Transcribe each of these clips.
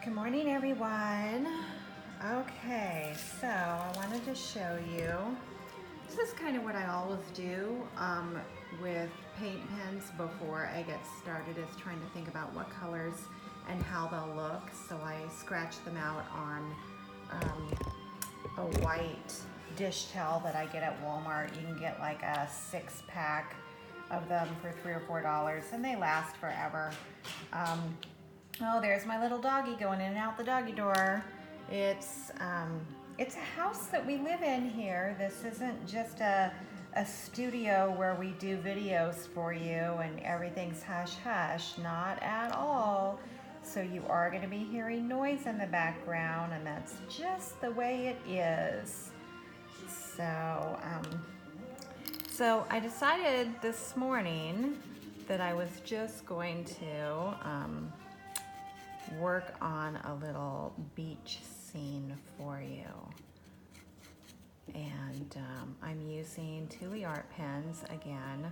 Good morning, everyone. Okay, so I wanted to show you, this is kind of what I always do with paint pens before I get started, is trying to think about what colors and how they'll look. So I scratch them out on a white dish towel that I get at Walmart. You can get like a 6-pack of them for $3 or $4, and they last forever. Oh, there's my little doggy going in and out the doggy door. It's a house that we live in here. This isn't just a studio where we do videos for you and everything's hush hush. Not at all. So you are going to be hearing noise in the background, and that's just the way it is. So I decided this morning that I was just going to work on a little beach scene for you. And I'm using Thule art pens again.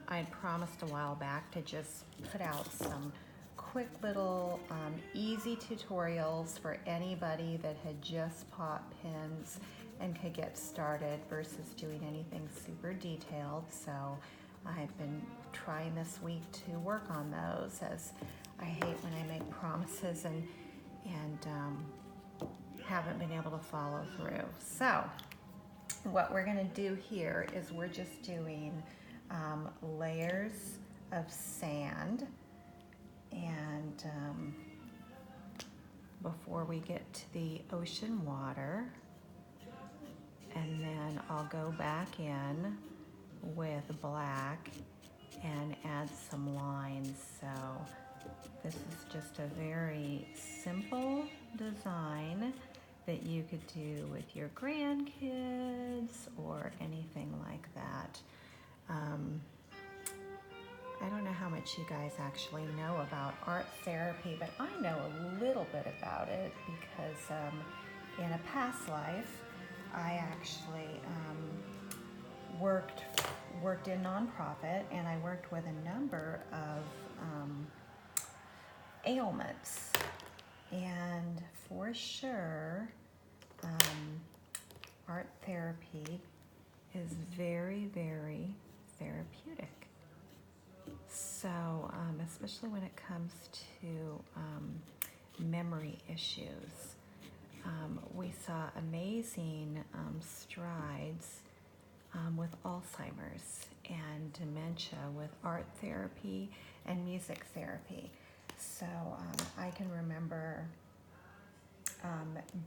I had promised a while back to just put out some quick little easy tutorials for anybody that had just bought pens and could get started versus doing anything super detailed. So I've been trying this week to work on those, as I hate when I make promises and haven't been able to follow through. So what we're going to do here is we're just doing layers of sand, and before we get to the ocean water, and then I'll go back in with black and add some lines. So this is just a very simple design that you could do with your grandkids or anything like that. I don't know how much you guys actually know about art therapy, but I know a little bit about it because in a past life, I actually worked in nonprofit, and I worked with a number of ailments, and for sure art therapy is very, very therapeutic. So especially when it comes to memory issues, we saw amazing strides with Alzheimer's and dementia with art therapy and music therapy. So I can remember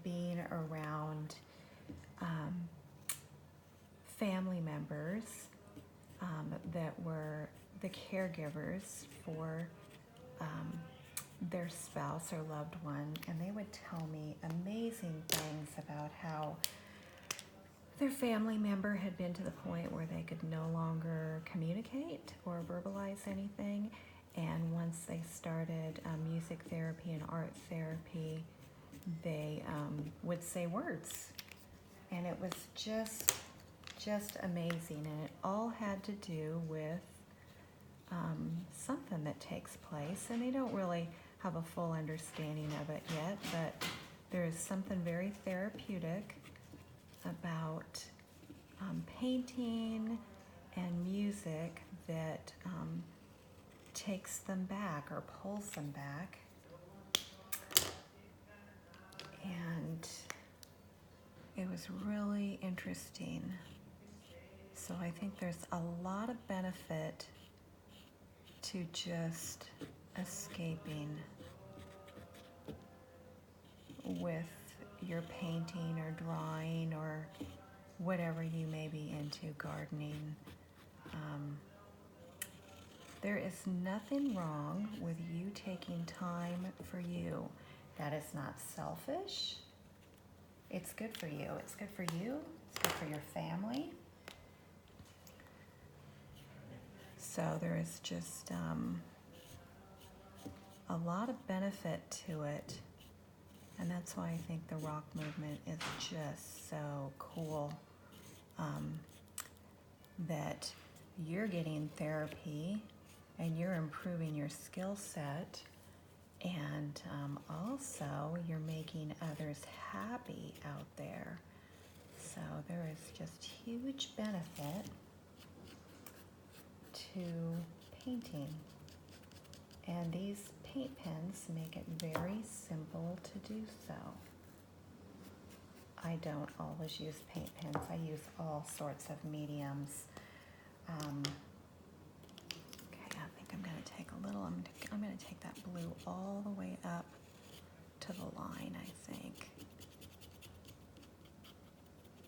being around family members that were the caregivers for their spouse or loved one, and they would tell me amazing things about how their family member had been to the point where they could no longer communicate or verbalize anything, and once they started music therapy and art therapy, they would say words, and it was just amazing. And it all had to do with something that takes place, and they don't really have a full understanding of it yet, but there is something very therapeutic about painting and music that takes them back or pulls them back. And it was really interesting. So I think there's a lot of benefit to just escaping with your painting or drawing or whatever you may be into, gardening. There is nothing wrong with you taking time for you. That is not selfish. It's good for you. It's good for you. It's good for your family. So there is just a lot of benefit to it. And that's why I think the rock movement is just so cool, that you're getting therapy and you're improving your skill set, And also, you're making others happy out there. So there is just huge benefit to painting. And these paint pens make it very simple to do so. I don't always use paint pens. I use all sorts of mediums. Okay, I think I'm going to take a little, I'm going to take that blue all the way up to the line, I think.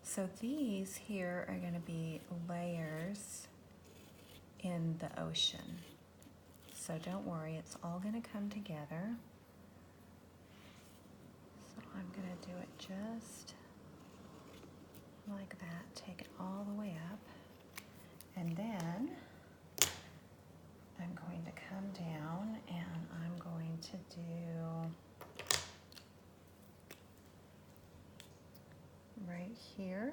So these here are going to be layers in the ocean. So don't worry, it's all going to come together. So I'm going to do it just like that, take it all the way up, and then I'm going to come down and I'm going to do right here.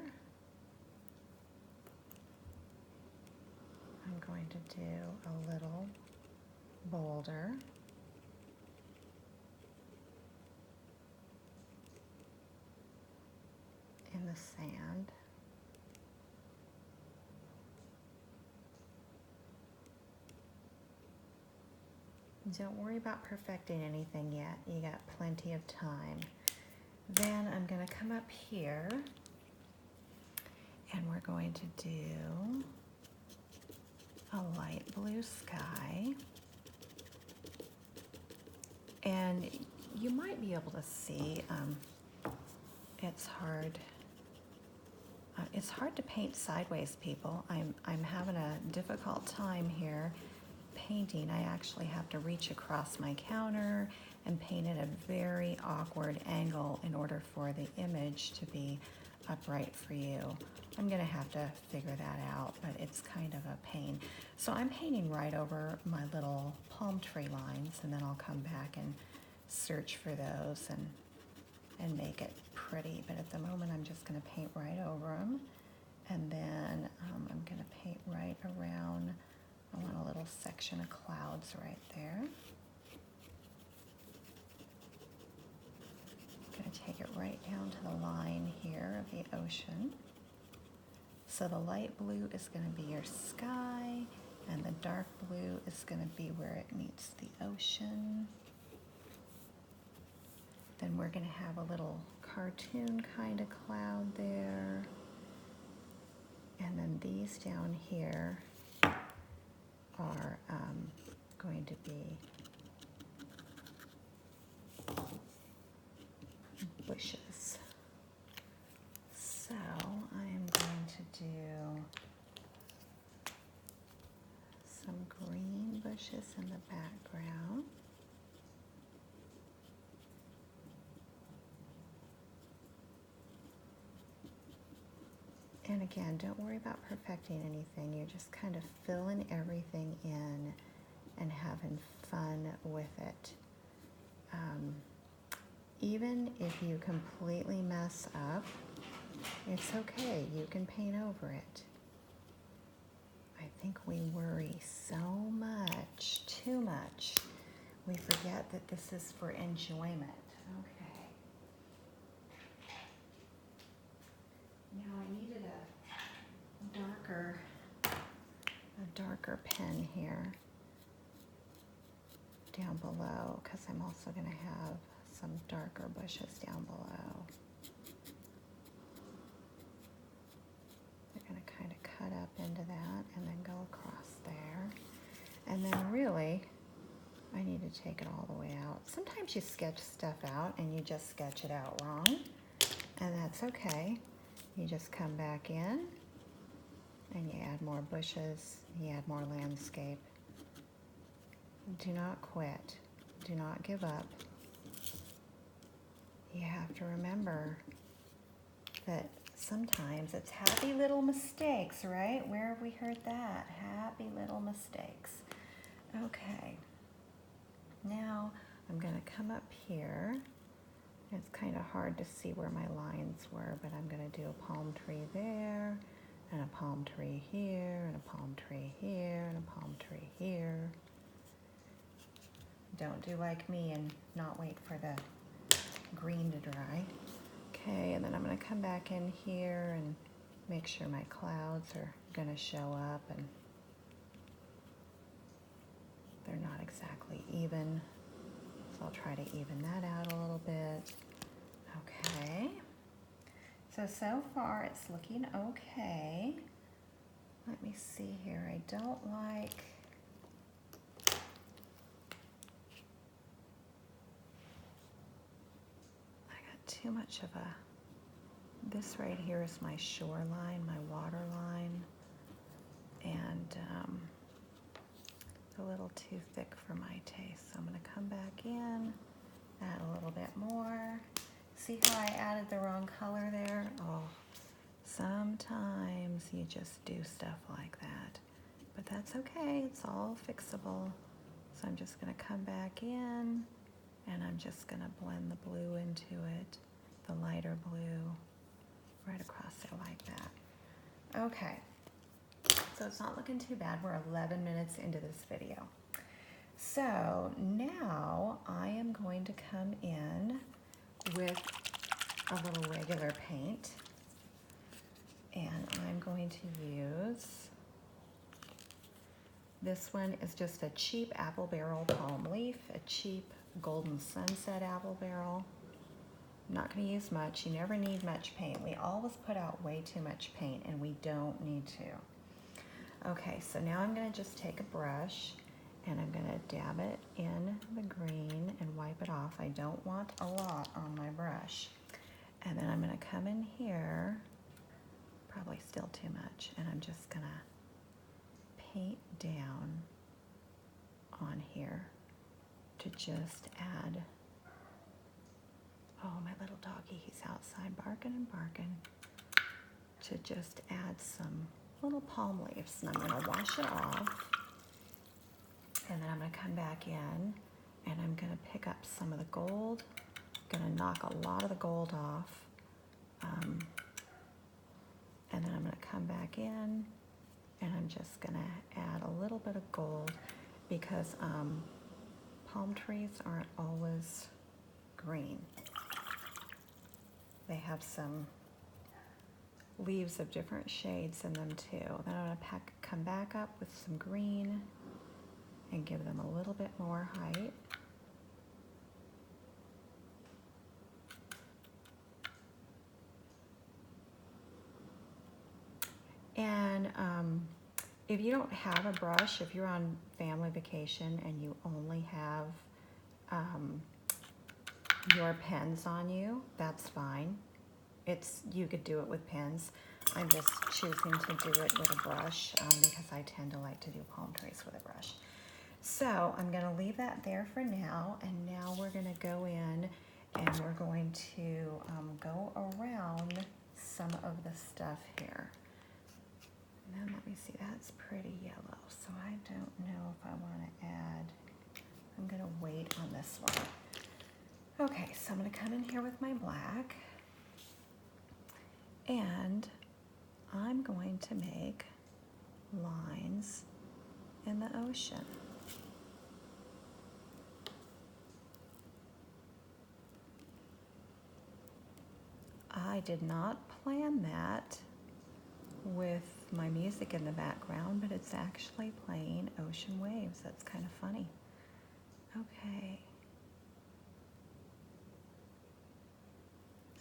I'm going to do a little boulder. In the sand. Don't worry about perfecting anything yet. You got plenty of time. Then I'm going to come up here and we're going to do a light blue sky. And you might be able to see, it's hard. It's hard to paint sideways, people. I'm having a difficult time here painting. I actually have to reach across my counter and paint at a very awkward angle in order for the image to be upright for you. I'm gonna have to figure that out, but it's kind of a pain. So I'm painting right over my little palm tree lines, and then I'll come back and search for those and make it pretty. But at the moment, I'm just gonna paint right over them. And then I'm gonna paint right around, I want a little section of clouds right there. I'm gonna take it right down to the line here of the ocean. So the light blue is gonna be your sky, and the dark blue is gonna be where it meets the ocean. Then we're gonna have a little cartoon kind of cloud there. And then these down here are going to be bushes. So I am going to do some green bushes in the background. And again, don't worry about perfecting anything. You're just kind of filling everything in and having fun with it. Even if you completely mess up, it's okay. You can paint over it. I think we worry so much, too much. We forget that this is for enjoyment. Okay. Now I needed a darker pen here down below, because I'm also going to have some darker bushes down below. They're going to kind of cut up into that and then go across there. And then really, I need to take it all the way out. Sometimes you sketch stuff out and you just sketch it out wrong, and that's okay. You just come back in and you add more bushes, you add more landscape. Do not quit. Do not give up. You have to remember that sometimes it's happy little mistakes, right? Where have we heard that? Happy little mistakes. Okay. Now I'm going to come up here. It's kind of hard to see where my lines were, but I'm going to do a palm tree there, and a palm tree here, and a palm tree here, and a palm tree here. Don't do like me and not wait for the green to dry. Okay, and then I'm gonna come back in here and make sure my clouds are gonna show up, and they're not exactly even. So I'll try to even that out a little bit. Okay. So far it's looking okay. Let me see here. I don't like, I got too much of this right here is my shoreline, my water line, and a little too thick for my taste. So I'm gonna come back in, add a little bit more. See how I added the wrong color there? Oh, sometimes you just do stuff like that, but that's okay, it's all fixable. So I'm just gonna come back in and I'm just gonna blend the blue into it, the lighter blue, right across there like that. Okay, so it's not looking too bad. We're 11 minutes into this video. So now I am going to come in with a little regular paint, and I'm going to use, this one is just a cheap apple barrel palm leaf, a cheap golden sunset apple barrel. I'm not going to use much. You never need much paint. We always put out way too much paint, and we don't need to. Okay, so now I'm going to just take a brush and I'm going to dab it in the green and wipe it off. I don't want a lot on my brush. And then I'm going to come in here, probably still too much, and I'm just going to paint down on here to just add, oh, my little doggy, he's outside barking and barking, to just add some little palm leaves. And I'm going to wash it off, and then I'm going to come back in and I'm going to pick up some of the gold. I'm going to knock a lot of the gold off, and then I'm going to come back in and I'm just going to add a little bit of gold, because palm trees aren't always green. They have some leaves of different shades in them too. Then I'm going to come back up with some green and give them a little bit more height. And if you don't have a brush, if you're on family vacation and you only have your pens on you, that's fine. You could do it with pens. I'm just choosing to do it with a brush because I tend to like to do palm trees with a brush. So I'm going to leave that there for now, and now we're going to go in and we're going to go around some of the stuff here. And then let me see, that's pretty yellow, so I don't know if I want to add, I'm going to wait on this one. Okay, so I'm going to come in here with my black, and I'm going to make lines in the ocean. I did not plan that with my music in the background, but it's actually playing ocean waves. That's kind of funny. Okay.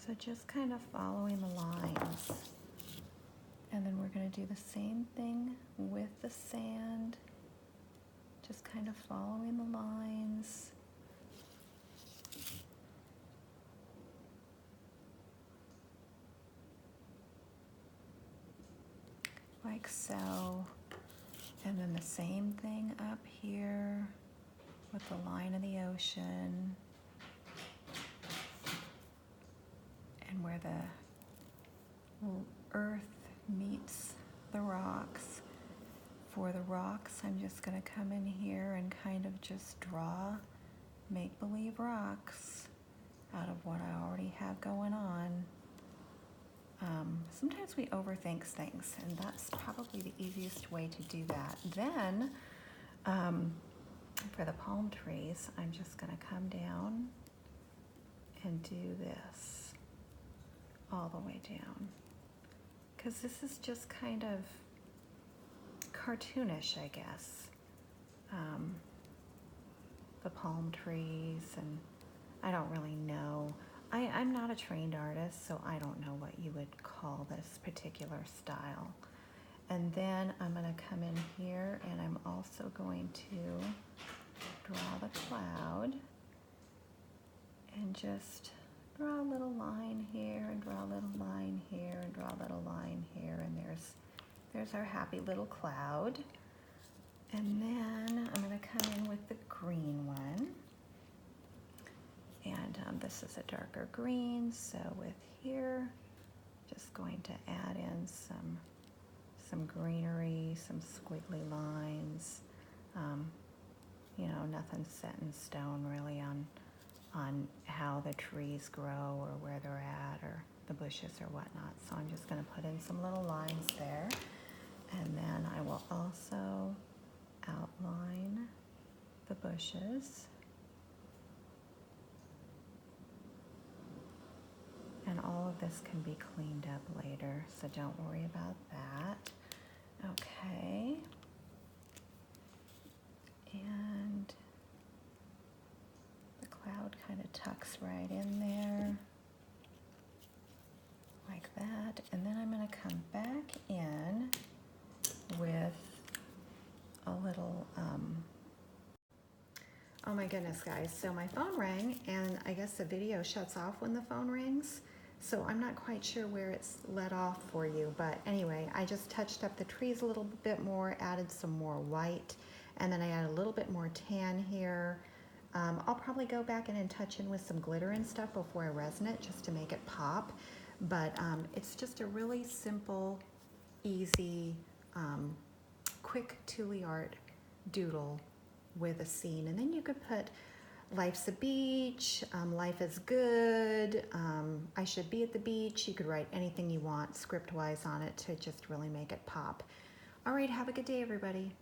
So just kind of following the lines. And then we're going to do the same thing with the sand. Just kind of following the lines. Like so. And then the same thing up here with the line of the ocean. And where the earth meets the rocks. For the rocks, I'm just going to come in here and kind of just draw make-believe rocks out of what I already have going on. Sometimes we overthink things, and that's probably the easiest way to do that. Then, for for the palm trees, I'm just gonna come down and do this all the way down. Because this is just kind of cartoonish, I guess. The palm trees, and I don't really know. I'm not a trained artist, so I don't know what you would call this particular style. And then I'm gonna come in here and I'm also going to draw the cloud and just draw a little line here and draw a little line here and draw a little line here, and there's our happy little cloud. And then I'm going to come in with the green one, and this is a darker green, so with here just going to add in some greenery, some squiggly lines. You know, nothing set in stone really on how the trees grow or where they're at or the bushes or whatnot. So I'm just going to put in some little lines there, and then I will also outline the bushes. And all of this can be cleaned up later, so don't worry about that. Okay. And the cloud kind of tucks right in there, like that. And then I'm going to come back in with a little, oh my goodness, guys. So my phone rang, and I guess the video shuts off when the phone rings. So I'm not quite sure where it's let off for you, but anyway, I just touched up the trees a little bit more, added some more white, and then I added a little bit more tan here. I'll probably go back in and touch in with some glitter and stuff before I resin it, just to make it pop. But it's just a really simple, easy, quick Tule art doodle with a scene. And then you could put life's a beach, life is good, I should be at the beach. You could write anything you want script-wise on it to just really make it pop. All right, have a good day, everybody.